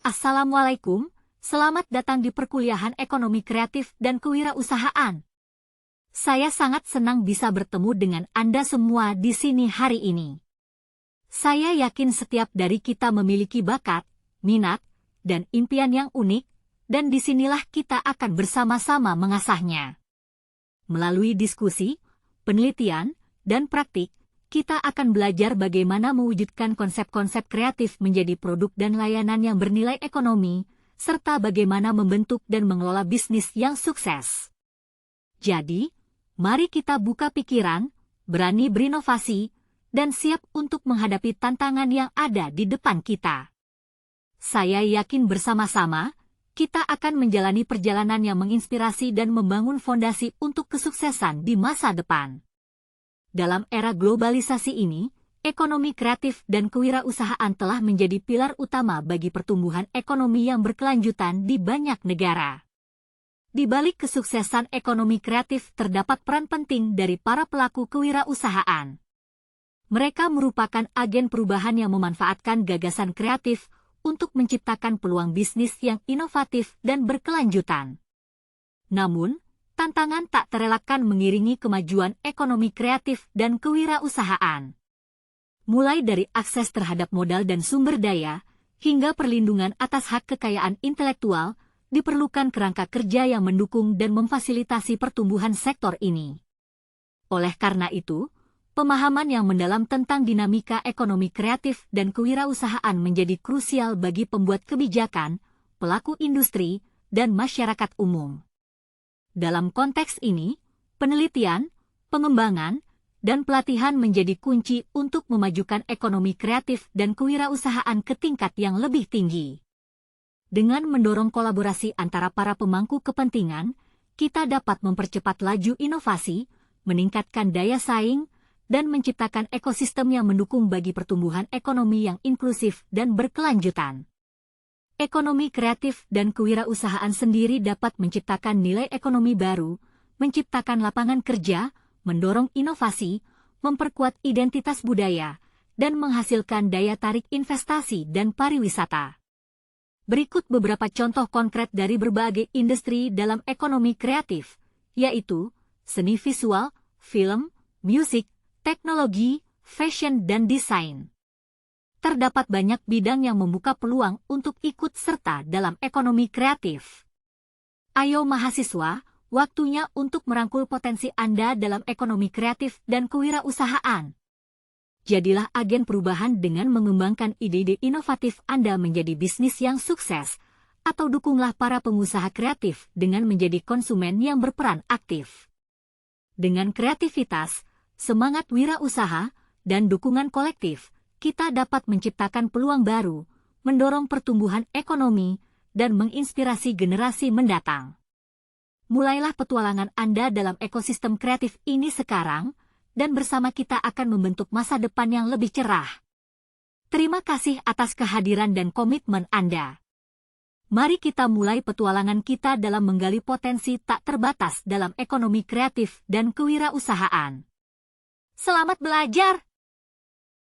Assalamualaikum, selamat datang di perkuliahan Ekonomi Kreatif dan Kewirausahaan. Saya sangat senang bisa bertemu dengan Anda semua di sini hari ini. Saya yakin setiap dari kita memiliki bakat, minat, dan impian yang unik, dan disinilah kita akan bersama-sama mengasahnya. Melalui diskusi, penelitian, dan praktik, kita akan belajar bagaimana mewujudkan konsep-konsep kreatif menjadi produk dan layanan yang bernilai ekonomi, serta bagaimana membentuk dan mengelola bisnis yang sukses. Jadi, mari kita buka pikiran, berani berinovasi, dan siap untuk menghadapi tantangan yang ada di depan kita. Saya yakin bersama-sama, kita akan menjalani perjalanan yang menginspirasi dan membangun fondasi untuk kesuksesan di masa depan. Dalam era globalisasi ini, ekonomi kreatif dan kewirausahaan telah menjadi pilar utama bagi pertumbuhan ekonomi yang berkelanjutan di banyak negara. Di balik kesuksesan ekonomi kreatif terdapat peran penting dari para pelaku kewirausahaan. Mereka merupakan agen perubahan yang memanfaatkan gagasan kreatif untuk menciptakan peluang bisnis yang inovatif dan berkelanjutan. Namun, tantangan tak terelakkan mengiringi kemajuan ekonomi kreatif dan kewirausahaan. Mulai dari akses terhadap modal dan sumber daya, hingga perlindungan atas hak kekayaan intelektual, diperlukan kerangka kerja yang mendukung dan memfasilitasi pertumbuhan sektor ini. Oleh karena itu, pemahaman yang mendalam tentang dinamika ekonomi kreatif dan kewirausahaan menjadi krusial bagi pembuat kebijakan, pelaku industri, dan masyarakat umum. Dalam konteks ini, penelitian, pengembangan, dan pelatihan menjadi kunci untuk memajukan ekonomi kreatif dan kewirausahaan ke tingkat yang lebih tinggi. Dengan mendorong kolaborasi antara para pemangku kepentingan, kita dapat mempercepat laju inovasi, meningkatkan daya saing, dan menciptakan ekosistem yang mendukung bagi pertumbuhan ekonomi yang inklusif dan berkelanjutan. Ekonomi kreatif dan kewirausahaan sendiri dapat menciptakan nilai ekonomi baru, menciptakan lapangan kerja, mendorong inovasi, memperkuat identitas budaya, dan menghasilkan daya tarik investasi dan pariwisata. Berikut beberapa contoh konkret dari berbagai industri dalam ekonomi kreatif, yaitu seni visual, film, musik, teknologi, fashion, dan desain. Terdapat banyak bidang yang membuka peluang untuk ikut serta dalam ekonomi kreatif. Ayo mahasiswa, waktunya untuk merangkul potensi Anda dalam ekonomi kreatif dan kewirausahaan. Jadilah agen perubahan dengan mengembangkan ide-ide inovatif Anda menjadi bisnis yang sukses, atau dukunglah para pengusaha kreatif dengan menjadi konsumen yang berperan aktif. Dengan kreativitas, semangat wirausaha, dan dukungan kolektif, kita dapat menciptakan peluang baru, mendorong pertumbuhan ekonomi, dan menginspirasi generasi mendatang. Mulailah petualangan Anda dalam ekosistem kreatif ini sekarang, dan bersama kita akan membentuk masa depan yang lebih cerah. Terima kasih atas kehadiran dan komitmen Anda. Mari kita mulai petualangan kita dalam menggali potensi tak terbatas dalam ekonomi kreatif dan kewirausahaan. Selamat belajar!